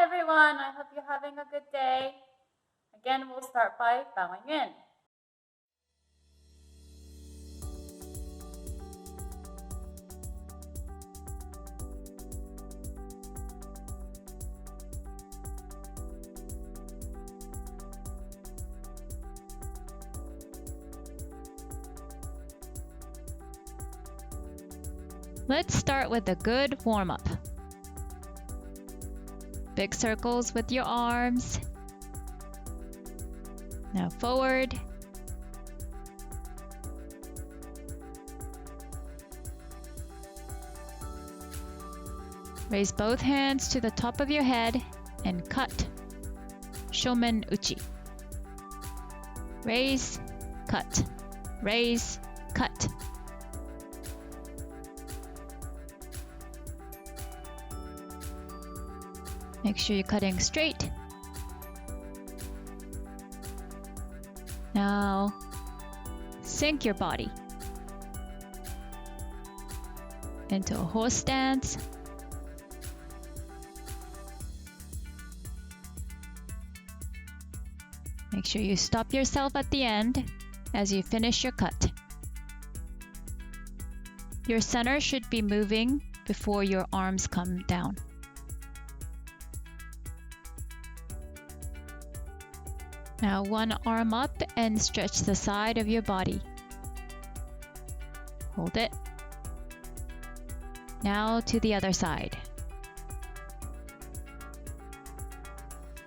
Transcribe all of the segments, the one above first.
everyone. I hope you're having a good day. Again, we'll start by bowing in. Let's start with a good warm-up. Big circles with your arms. Now forward. Raise both hands to the top of your head and cut. Shomen uchi. Raise, cut. Raise, cut. Make sure you're cutting straight. Now, sink your body into a horse stance. Make sure you stop yourself at the end as you finish your cut. Your center should be moving before your arms come down. Now one arm up and stretch the side of your body. Hold it. Now to the other side.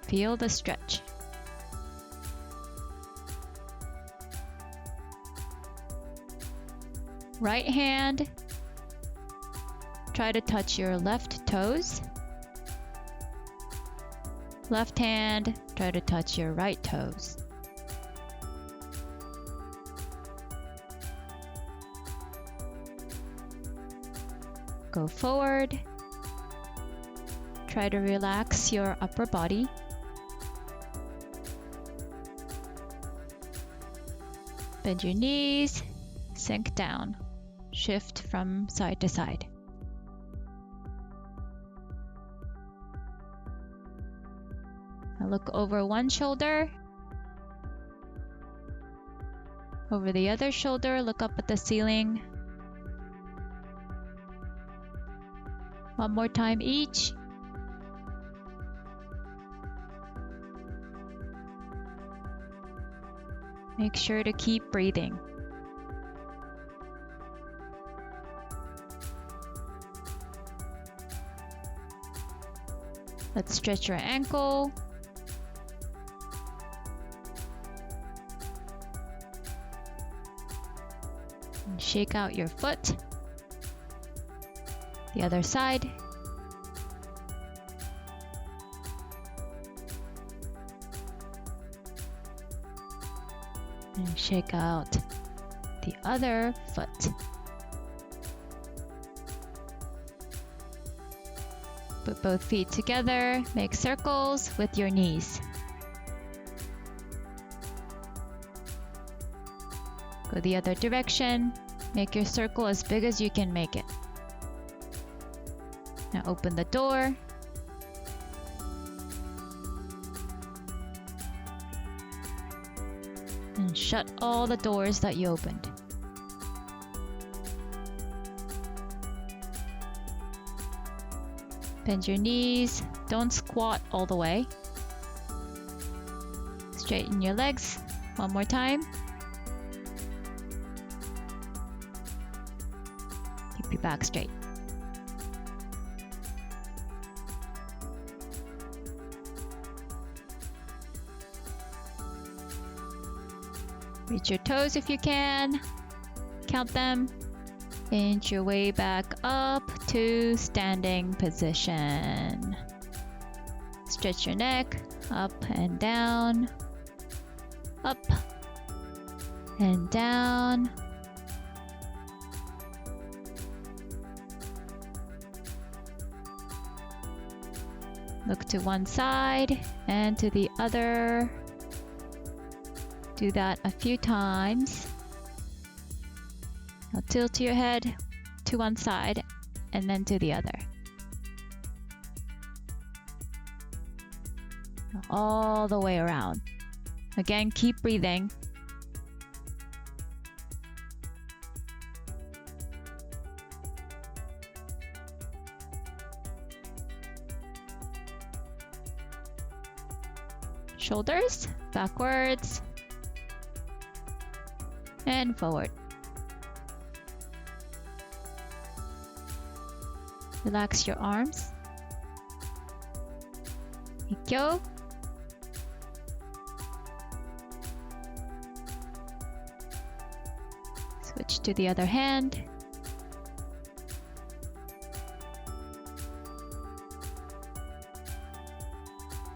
Feel the stretch. Right hand, try to touch your left toes. Left hand, try to touch your right toes. Go forward. Try to relax your upper body. Bend your knees, sink down. Shift from side to side. Now look over one shoulder. Over the other shoulder, look up at the ceiling. One more time each. Make sure to keep breathing. Let's stretch your ankle. And shake out your foot. The other side. And shake out the other foot. Put both feet together, make circles with your knees. Go the other direction, make your circle as big as you can make it. Now open the door. And shut all the doors that you opened. Bend your knees, don't squat all the way. Straighten your legs, one more time. Keep your back straight. Reach your toes if you can, count them. Inch your way back up to standing position. Stretch your neck, up and down, up and down. Look to one side and to the other. Do that a few times. Now tilt your head to one side and then to the other. all the way around. Again, keep breathing. Shoulders backwards and forward. Relax your arms. Ikkyo. Switch to the other hand.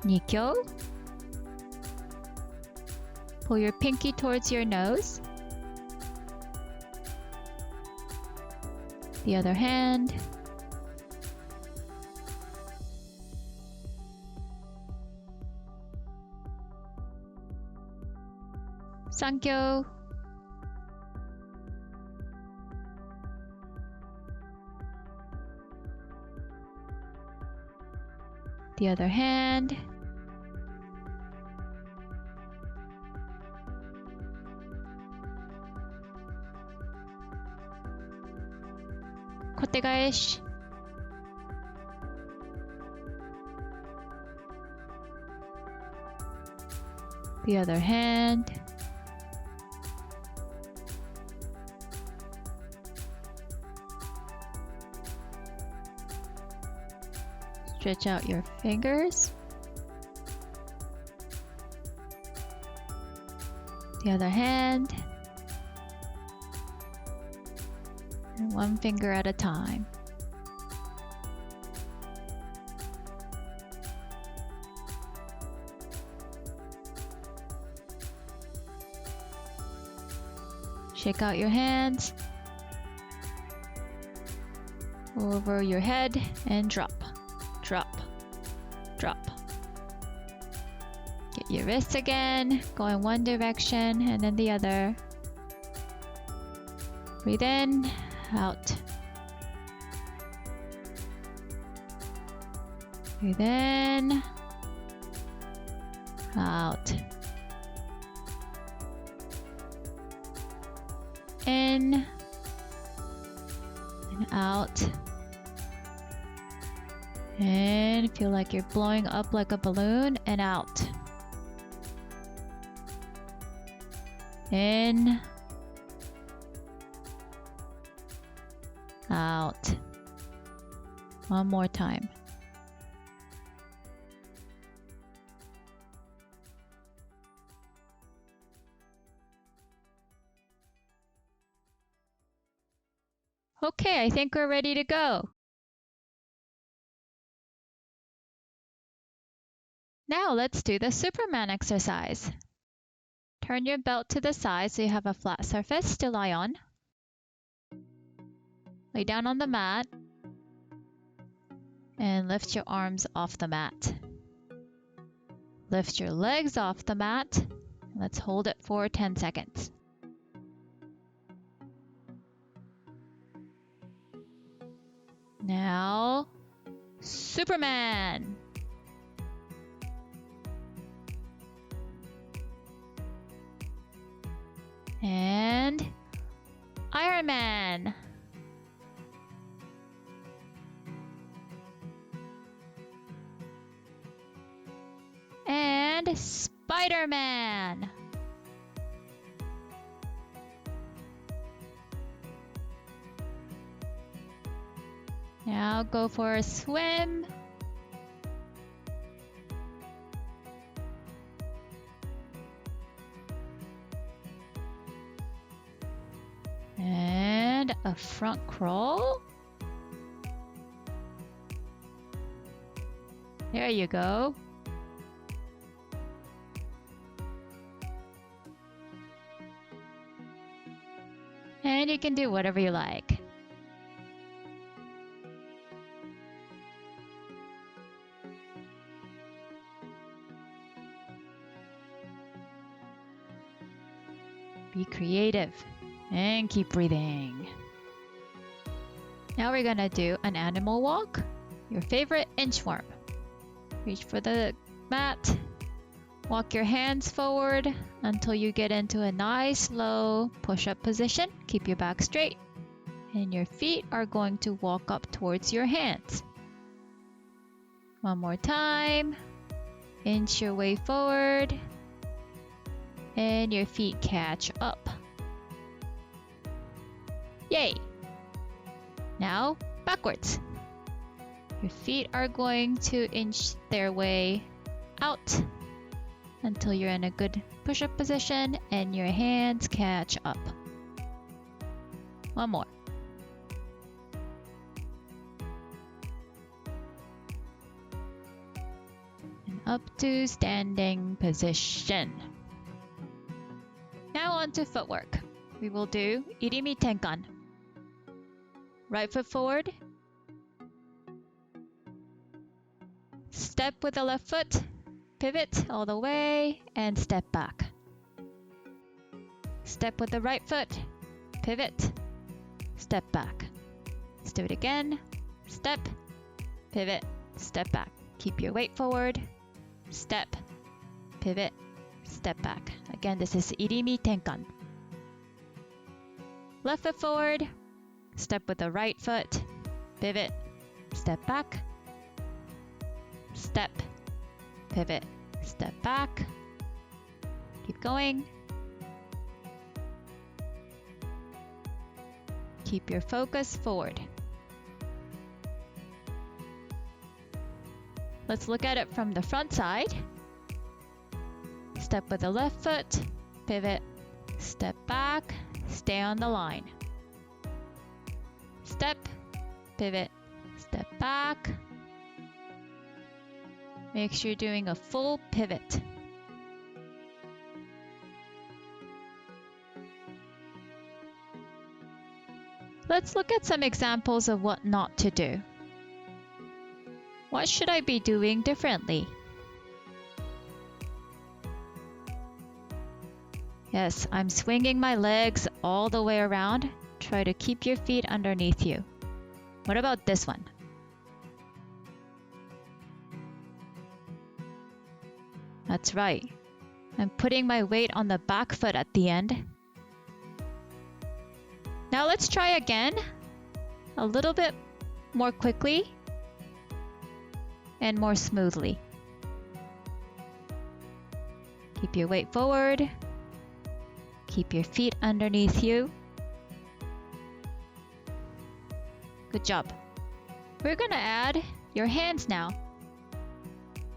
Nikkyo. Pull your pinky towards your nose. The other hand. Sankyo. The other hand. Kotegaeshi. The other hand. Stretch out your fingers. The other hand. And one finger at a time. Shake out your hands over your head and drop. Drop, drop. Get your wrists again, go in one direction and then the other. Breathe in, out. Breathe in, out. In and out. And feel like you're blowing up like a balloon and out. In. Out. One more time. Okay, I think we're ready to go. Now let's do the Superman exercise. Turn your belt to the side so you have a flat surface to lie on. Lay down on the mat and lift your arms off the mat. Lift your legs off the mat. Let's hold it for 10 seconds. Now, Superman. And Iron Man. And Spider-Man. Now go for a swim. And a front crawl. There you go. And you can do whatever you like. Be creative and keep breathing. Now we're gonna do an animal walk. Your favorite inchworm. Reach for the mat. Walk your hands forward until you get into a nice low push-up position. Keep your back straight. And your feet are going to walk up towards your hands. One more time. Inch your way forward. And your feet catch up. Yay! Now, backwards. Your feet are going to inch their way out until you're in a good push-up position and your hands catch up. One more. And up to standing position. Now on to footwork. We will do irimi tenkan. Right foot forward. Step with the left foot. Pivot all the way and step back. Step with the right foot. Pivot. Step back. Let's do it again. Step. Pivot. Step back. Keep your weight forward. Step. Pivot. Step back. Again, this is irimi tenkan. Left foot forward. Step with the right foot. Pivot. Step back. Step. Pivot. Step back. Keep going. Keep your focus forward. Let's look at it from the front side. Step with the left foot. Pivot. Step back. Stay on the line. Step. Pivot. Step back. Make sure you're doing a full pivot. Let's look at some examples of what not to do. What should I be doing differently? Yes, I'm swinging my legs all the way around. Try to keep your feet underneath you. What about this one? That's right. I'm putting my weight on the back foot at the end. Now let's try again. A little bit more quickly and more smoothly. Keep your weight forward. Keep your feet underneath you. Good job. We're going to add your hands now.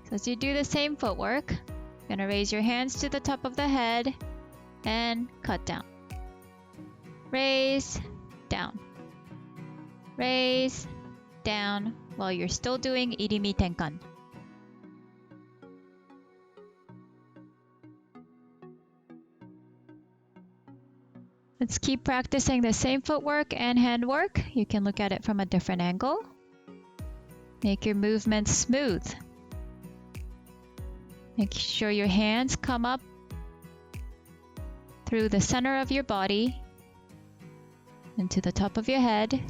So as you do the same footwork, you're going to raise your hands to the top of the head and cut down. Raise, down. Raise, down, while you're still doing irimi tenkan. Let's keep practicing the same footwork and handwork. You can look at it from a different angle. Make your movements smooth. Make sure your hands come up through the center of your body into the top of your head.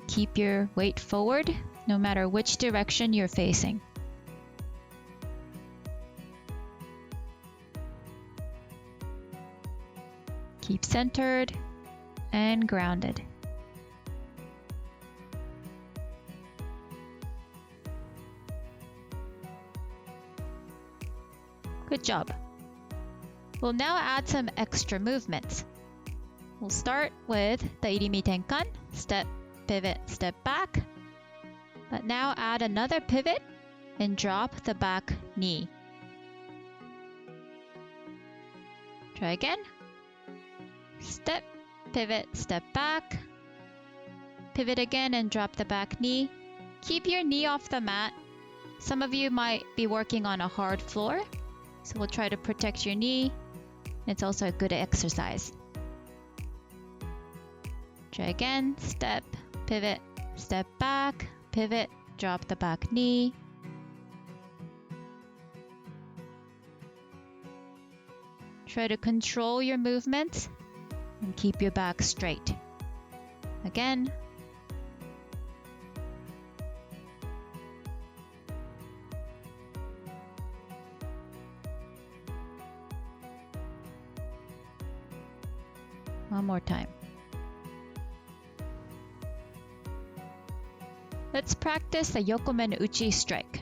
Keep your weight forward no matter which direction you're facing. Keep centered and grounded. Good job. We'll now add some extra movements. We'll start with the irimi tenkan, step, pivot, step back. But now add another pivot and drop the back knee. Try again. Step, pivot, step back. Pivot again and drop the back knee. Keep your knee off the mat. Some of you might be working on a hard floor, so we'll try to protect your knee. It's also a good exercise. Try again. Step, pivot, step back, pivot, drop the back knee. Try to control your movement and keep your back straight. Again. One more time. Let's practice the Yokomen Uchi strike.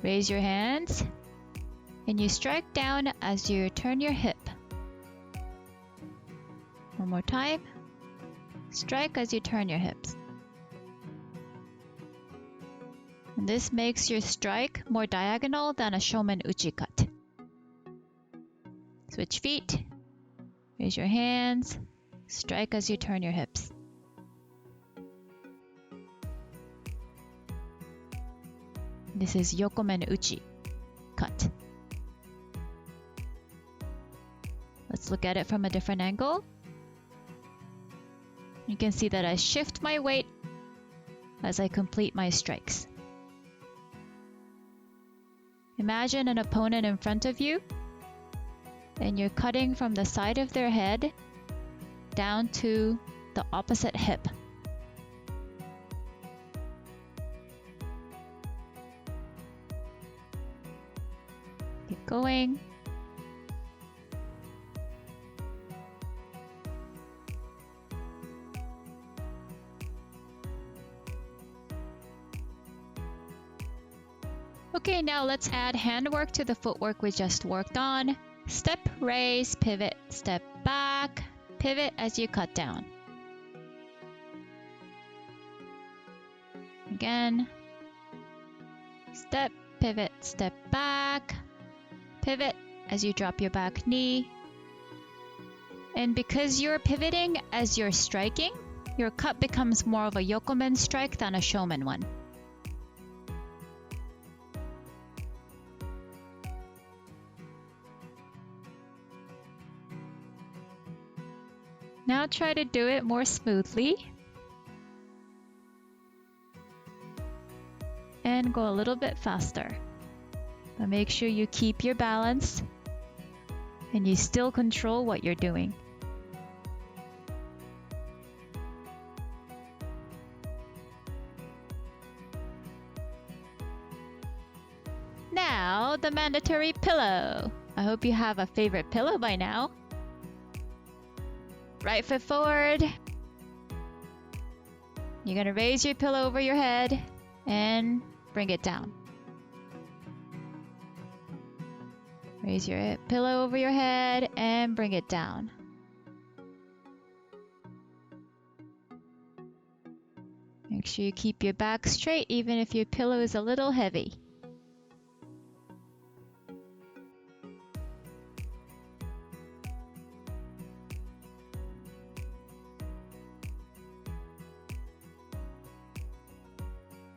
Raise your hands and you strike down as you turn your hip. One more time. Strike as you turn your hips. And this makes your strike more diagonal than a shomen uchi cut. Switch feet. Raise your hands. Strike as you turn your hips. This is Yokomen Uchi cut. Let's look at it from a different angle. You can see that I shift my weight as I complete my strikes. Imagine an opponent in front of you, and you're cutting from the side of their head down to the opposite hip. Keep going. Okay, now let's add handwork to the footwork we just worked on. Step, raise, pivot, step back, pivot as you cut down. Again. Step, pivot, step back, pivot as you drop your back knee. And because you're pivoting as you're striking, your cut becomes more of a yokomen strike than a shomen one. Now try to do it more smoothly. And go a little bit faster. But make sure you keep your balance and you still control what you're doing. Now, the mandatory pillow. I hope you have a favorite pillow by now. Right foot forward. You're going to raise your pillow over your head and bring it down. Raise your pillow over your head and bring it down. Make sure you keep your back straight even if your pillow is a little heavy.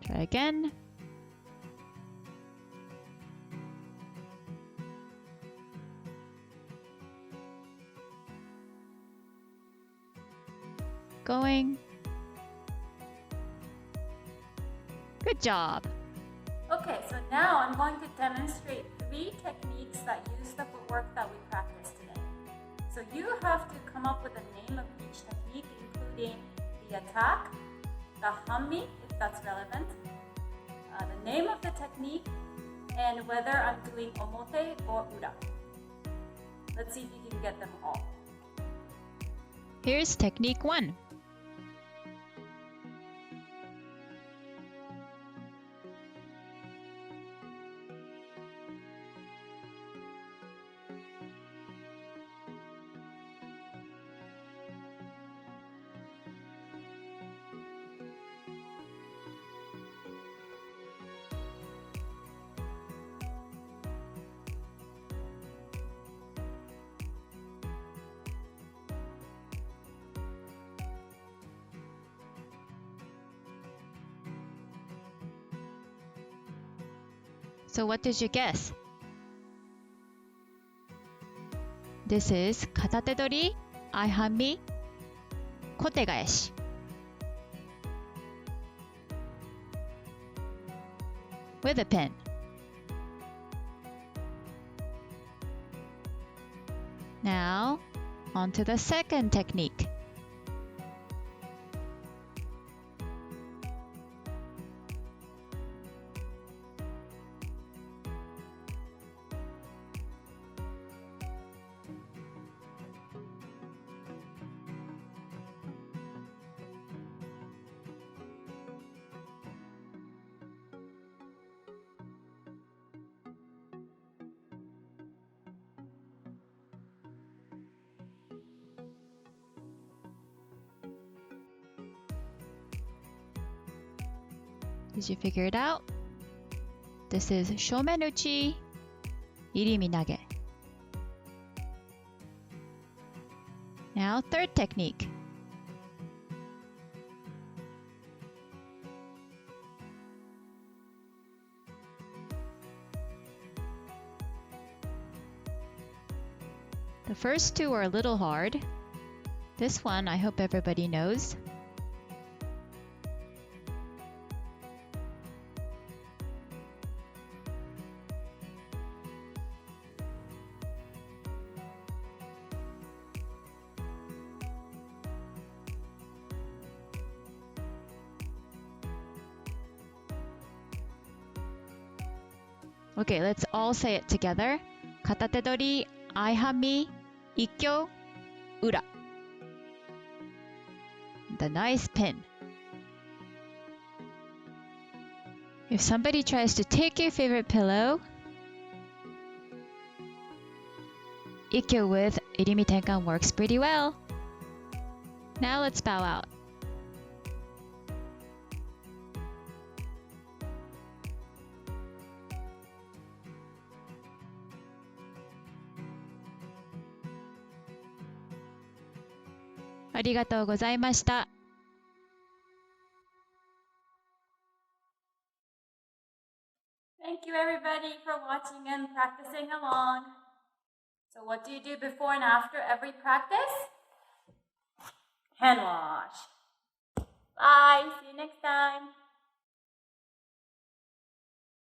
Try again. Going. Good job. Okay, so now I'm going to demonstrate 3 techniques that use the footwork that we practiced today. So you have to come up with the name of each technique, including the attack, the hanmi, if that's relevant, the name of the technique, and whether I'm doing omote or ura. Let's see if you can get them all. Here's technique 1. So what did you guess? This is katate-dori, ai-hanmi, kotegaeshi. With a pen. Now, on to the second technique. Did you figure it out? This is shomenuchi irimi nage. Now, third technique. The first two are a little hard. This one, I hope everybody knows. Okay, let's all say it together. Katate dori, aihami, ikkyo, ura. The nice pin. If somebody tries to take your favorite pillow, ikkyo with irimi tenkan works pretty well. Now let's bow out. Arigatou gozaimashita. Thank you everybody for watching and practicing along. So what do you do before and after every practice? Hand wash. Bye. See you next time.